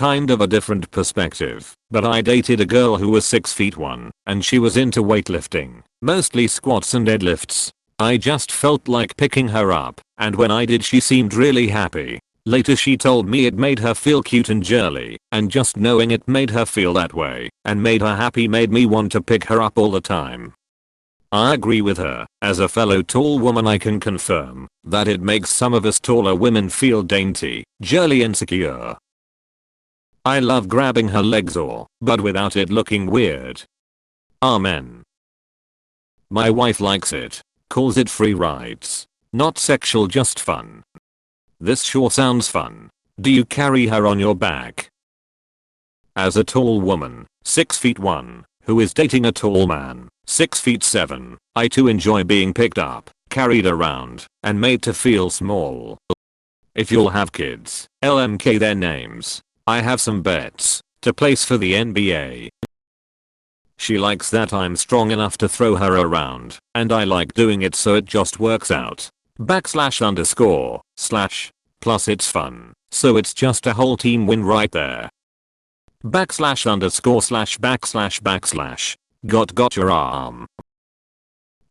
kind of a different perspective, but I dated a girl who was 6'1", and she was into weightlifting, mostly squats and deadlifts. I just felt like picking her up, and when I did she seemed really happy. Later she told me it made her feel cute and girly, and just knowing it made her feel that way and made her happy made me want to pick her up all the time. I agree with her. As a fellow tall woman I can confirm that it makes some of us taller women feel dainty, girly and secure. I love grabbing her legs but without it looking weird. Amen. My wife likes it. Calls it free rides. Not sexual, just fun. This sure sounds fun. Do you carry her on your back? As a tall woman, 6'1", who is dating a tall man, 6'7", I too enjoy being picked up, carried around, and made to feel small. If you'll have kids, LMK their names. I have some bets to place for the NBA. She likes that I'm strong enough to throw her around, and I like doing it so it just works out. /_/ Plus it's fun, so it's just a whole team win right there. /_/ Got your arm.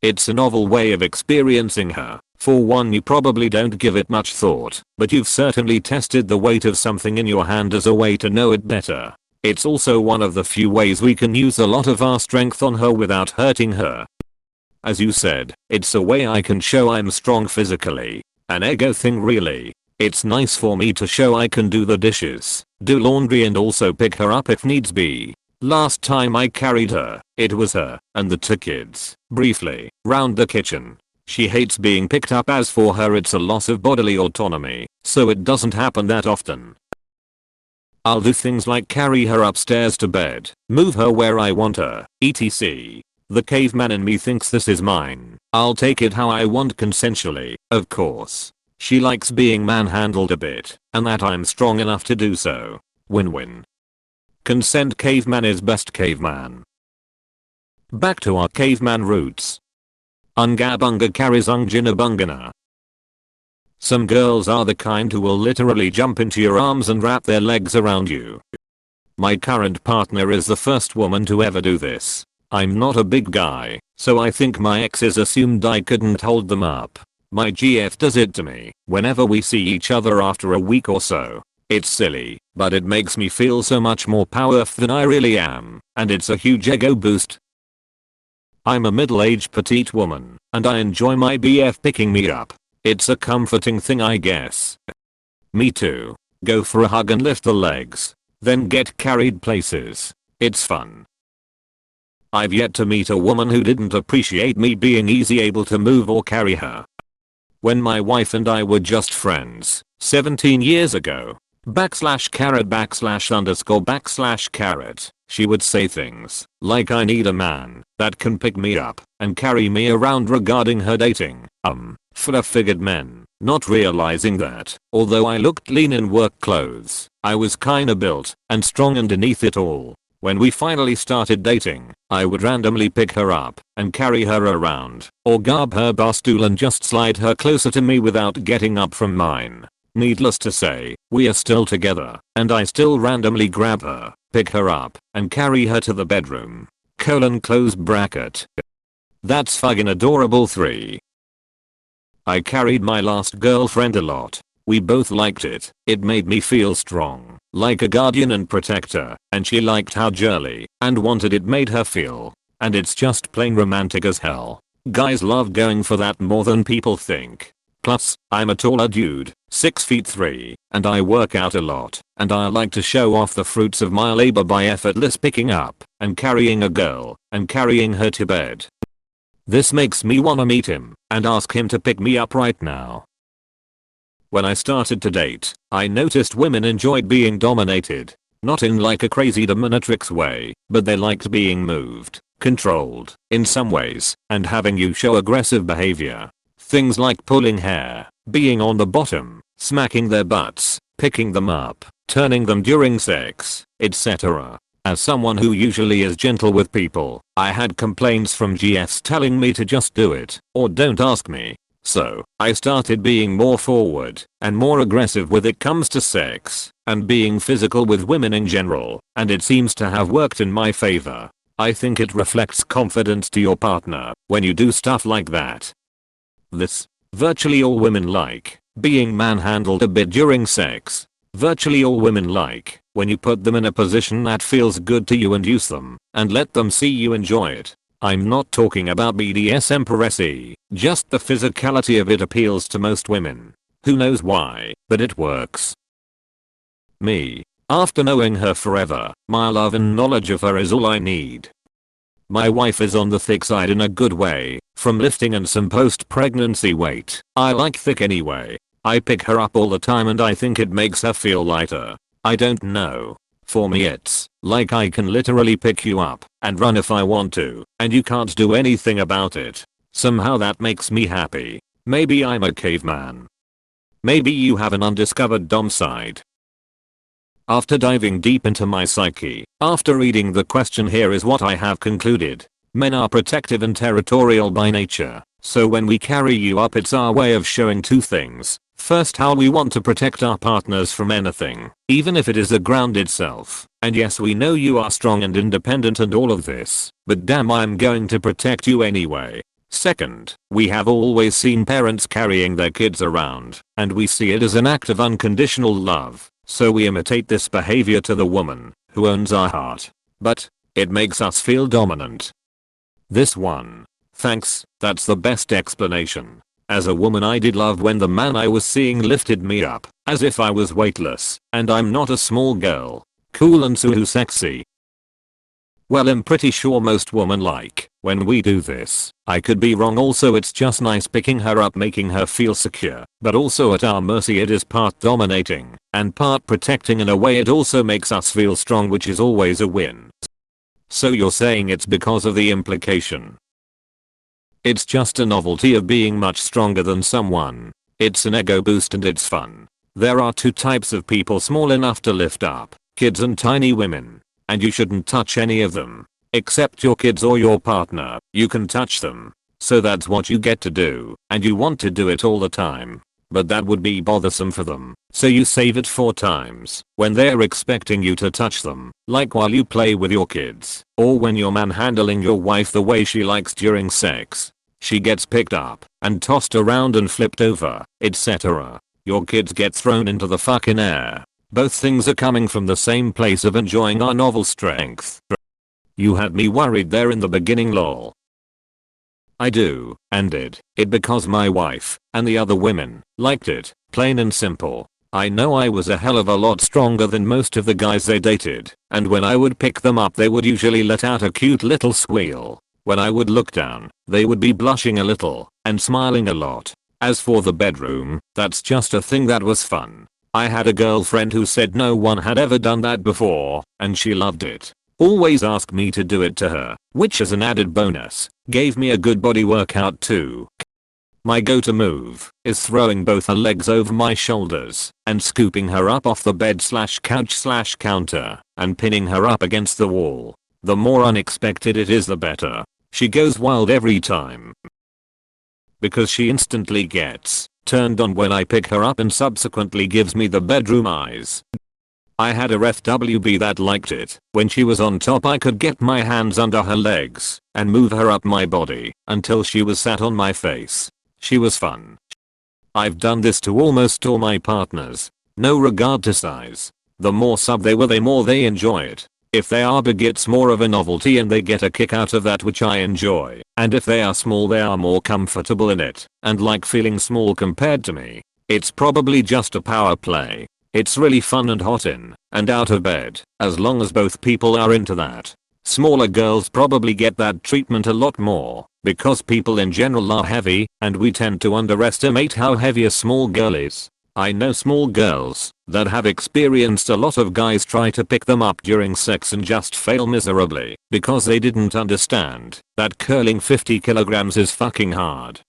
It's a novel way of experiencing her. For one, you probably don't give it much thought, but you've certainly tested the weight of something in your hand as a way to know it better. It's also one of the few ways we can use a lot of our strength on her without hurting her. As you said, it's a way I can show I'm strong physically. An ego thing really. It's nice for me to show I can do the dishes, do laundry and also pick her up if needs be. Last time I carried her, it was her and the 2 kids, briefly, round the kitchen. She hates being picked up as for her it's a loss of bodily autonomy, so it doesn't happen that often. I'll do things like carry her upstairs to bed, move her where I want her, etc. The caveman in me thinks this is mine. I'll take it how I want consensually, of course. She likes being manhandled a bit, and that I'm strong enough to do so. Win-win. Consent caveman is best caveman. Back to our caveman roots. Ungabunga carries unginabungana. Some girls are the kind who will literally jump into your arms and wrap their legs around you. My current partner is the first woman to ever do this. I'm not a big guy, so I think my exes assumed I couldn't hold them up. My GF does it to me whenever we see each other after a week or so. It's silly, but it makes me feel so much more powerful than I really am, and it's a huge ego boost. I'm a middle-aged petite woman, and I enjoy my BF picking me up. It's a comforting thing I guess. Me too. Go for a hug and lift the legs. Then get carried places. It's fun. I've yet to meet a woman who didn't appreciate me being easy able to move or carry her. When my wife and I were just friends, 17 years ago, /____, she would say things like I need a man that can pick me up and carry me around regarding her dating, figured men, not realizing that, although I looked lean in work clothes, I was kinda built and strong underneath it all. When we finally started dating, I would randomly pick her up and carry her around, or grab her bar stool and just slide her closer to me without getting up from mine. Needless to say, we are still together, and I still randomly grab her, pick her up, and carry her to the bedroom. Close bracket. That's fucking adorable. 3. I carried my last girlfriend a lot. We both liked it. It made me feel strong, like a guardian and protector, and she liked how girly and wanted it made her feel. And it's just plain romantic as hell. Guys love going for that more than people think. Plus, I'm a taller dude, 6'3", and I work out a lot, and I like to show off the fruits of my labor by effortless picking up and carrying a girl and carrying her to bed. This makes me wanna meet him and ask him to pick me up right now. When I started to date, I noticed women enjoyed being dominated. Not in like a crazy dominatrix way, but they liked being moved, controlled, in some ways, and having you show aggressive behavior. Things like pulling hair, being on the bottom, smacking their butts, picking them up, turning them during sex, etc. As someone who usually is gentle with people, I had complaints from GFs telling me to just do it, or don't ask me. So, I started being more forward and more aggressive when it comes to sex and being physical with women in general, and it seems to have worked in my favor. I think it reflects confidence to your partner when you do stuff like that. This. Virtually all women like being manhandled a bit during sex. Virtually all women like when you put them in a position that feels good to you and use them and let them see you enjoy it. I'm not talking about BDSM per se, just the physicality of it appeals to most women. Who knows why, but it works. Me. After knowing her forever, my love and knowledge of her is all I need. My wife is on the thick side in a good way, from lifting and some post-pregnancy weight. I like thick anyway. I pick her up all the time and I think it makes her feel lighter. I don't know. For me it's like I can literally pick you up and run if I want to, and you can't do anything about it. Somehow that makes me happy. Maybe I'm a caveman. Maybe you have an undiscovered dom side. After diving deep into my psyche, after reading the question, here is what I have concluded. Men are protective and territorial by nature, so when we carry you up it's our way of showing two things. First, how we want to protect our partners from anything, even if it is the ground itself. And yes, we know you are strong and independent and all of this, but damn, I'm going to protect you anyway. Second, we have always seen parents carrying their kids around, and we see it as an act of unconditional love, so we imitate this behavior to the woman who owns our heart. But it makes us feel dominant. This one. Thanks, that's the best explanation. As a woman, I did love when the man I was seeing lifted me up, as if I was weightless, and I'm not a small girl. Cool and so sexy. Well, I'm pretty sure most women like when we do this. I could be wrong. Also, it's just nice picking her up, making her feel secure, but also at our mercy. It is part dominating and part protecting. In a way, it also makes us feel strong, which is always a win. So you're saying it's because of the implication? It's just a novelty of being much stronger than someone. It's an ego boost and it's fun. There are two types of people small enough to lift up, kids and tiny women. And you shouldn't touch any of them. Except your kids or your partner, you can touch them. So that's what you get to do, and you want to do it all the time. But that would be bothersome for them, so you save it for times when they're expecting you to touch them, like while you play with your kids, or when you're manhandling your wife the way she likes during sex. She gets picked up and tossed around and flipped over, etc. Your kids get thrown into the fucking air. Both things are coming from the same place of enjoying our novel strength. You had me worried there in the beginning, lol. I do, and did it because my wife and the other women liked it, plain and simple. I know I was a hell of a lot stronger than most of the guys they dated, and when I would pick them up they would usually let out a cute little squeal. When I would look down, they would be blushing a little and smiling a lot. As for the bedroom, that's just a thing that was fun. I had a girlfriend who said no one had ever done that before, and she loved it. Always asked me to do it to her, which as an added bonus, gave me a good body workout too. My go-to move is throwing both her legs over my shoulders and scooping her up off the bed / couch / counter and pinning her up against the wall. The more unexpected it is, the better. She goes wild every time, because she instantly gets turned on when I pick her up and subsequently gives me the bedroom eyes. I had a FWB that liked it. When she was on top, I could get my hands under her legs and move her up my body until she was sat on my face. She was fun. I've done this to almost all my partners. No regard to size. The more sub they were, the more they enjoy it. If they are big, it's more of a novelty and they get a kick out of that, which I enjoy. And if they are small, they are more comfortable in it and like feeling small compared to me. It's probably just a power play. It's really fun and hot in and out of bed, as long as both people are into that. Smaller girls probably get that treatment a lot more, because people in general are heavy, and we tend to underestimate how heavy a small girl is. I know small girls that have experienced a lot of guys try to pick them up during sex and just fail miserably, because they didn't understand that curling 50 kilograms is fucking hard.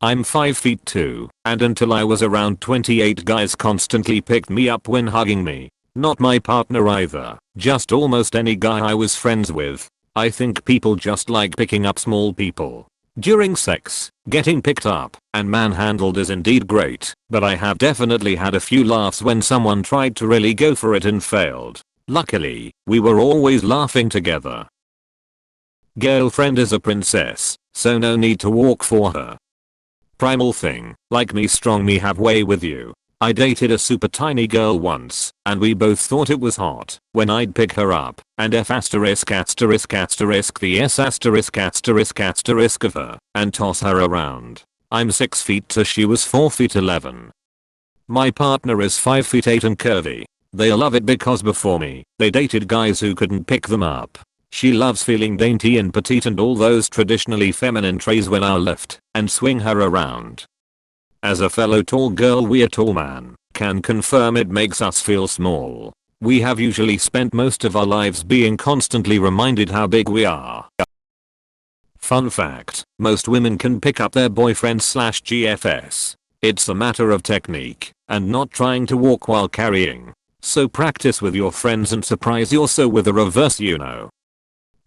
I'm 5 feet 2, and until I was around 28, guys constantly picked me up when hugging me. Not my partner either, just almost any guy I was friends with. I think people just like picking up small people. During sex, getting picked up and manhandled is indeed great, but I have definitely had a few laughs when someone tried to really go for it and failed. Luckily, we were always laughing together. Girlfriend is a princess, so no need to walk for her. Primal thing, like me strong me have way with you. I dated a super tiny girl once, and we both thought it was hot when I'd pick her up and f asterisk asterisk asterisk the s asterisk asterisk asterisk of her and toss her around. I'm 6 feet tall, she was 4 feet 11. My partner is 5 feet 8 and curvy. They love it because before me, they dated guys who couldn't pick them up. She loves feeling dainty and petite and all those traditionally feminine traits when I lift and swing her around. As a fellow tall girl, we a tall man can confirm it makes us feel small. We have usually spent most of our lives being constantly reminded how big we are. Fun fact, most women can pick up their boyfriend/GFS. It's a matter of technique and not trying to walk while carrying. So practice with your friends and surprise yourself with a reverse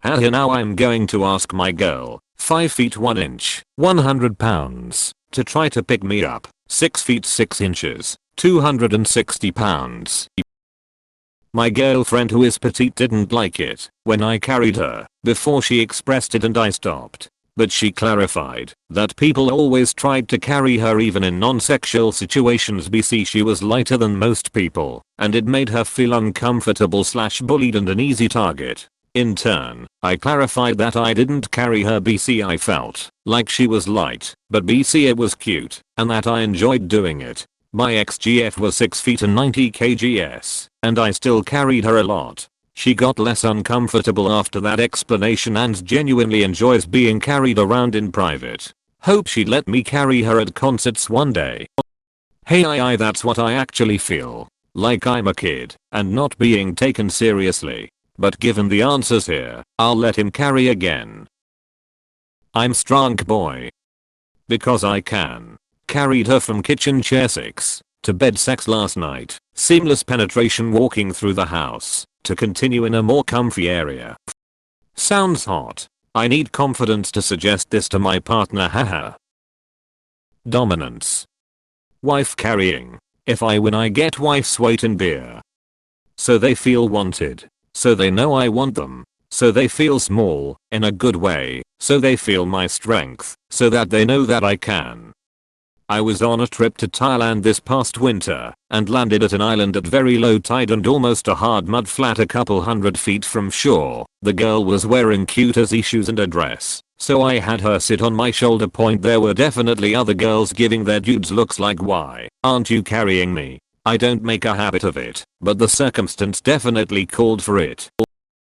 Haha, now I'm going to ask my girl, 5 feet 1 inch, 100 pounds, to try to pick me up, 6 feet 6 inches, 260 pounds. My girlfriend who is petite didn't like it when I carried her before she expressed it and I stopped. But she clarified that people always tried to carry her even in non-sexual situations BC she was lighter than most people and it made her feel uncomfortable/bullied and an easy target. In turn, I clarified that I didn't carry her BC I felt like she was light, but BC it was cute and that I enjoyed doing it. My ex-GF was 6 feet and 90 kgs and I still carried her a lot. She got less uncomfortable after that explanation and genuinely enjoys being carried around in private. Hope she'd let me carry her at concerts one day. Hey, that's what I actually feel. Like I'm a kid and not being taken seriously. But given the answers here, I'll let him carry again. I'm strong boy. Because I can. Carried her from kitchen chair 6 to bed sex last night. Seamless penetration walking through the house to continue in a more comfy area. Sounds hot. I need confidence to suggest this to my partner, haha. Dominance. Wife carrying. If I win I get wife's weight in beer. So they feel wanted. So they know I want them. So they feel small, in a good way. So they feel my strength, so that they know that I can. I was on a trip to Thailand this past winter, and landed at an island at very low tide and almost a hard mud flat a couple hundred feet from shore. The girl was wearing cute Aussie shoes and a dress, so I had her sit on my shoulder point. There were definitely other girls giving their dudes looks like, why aren't you carrying me? I don't make a habit of it, but the circumstance definitely called for it.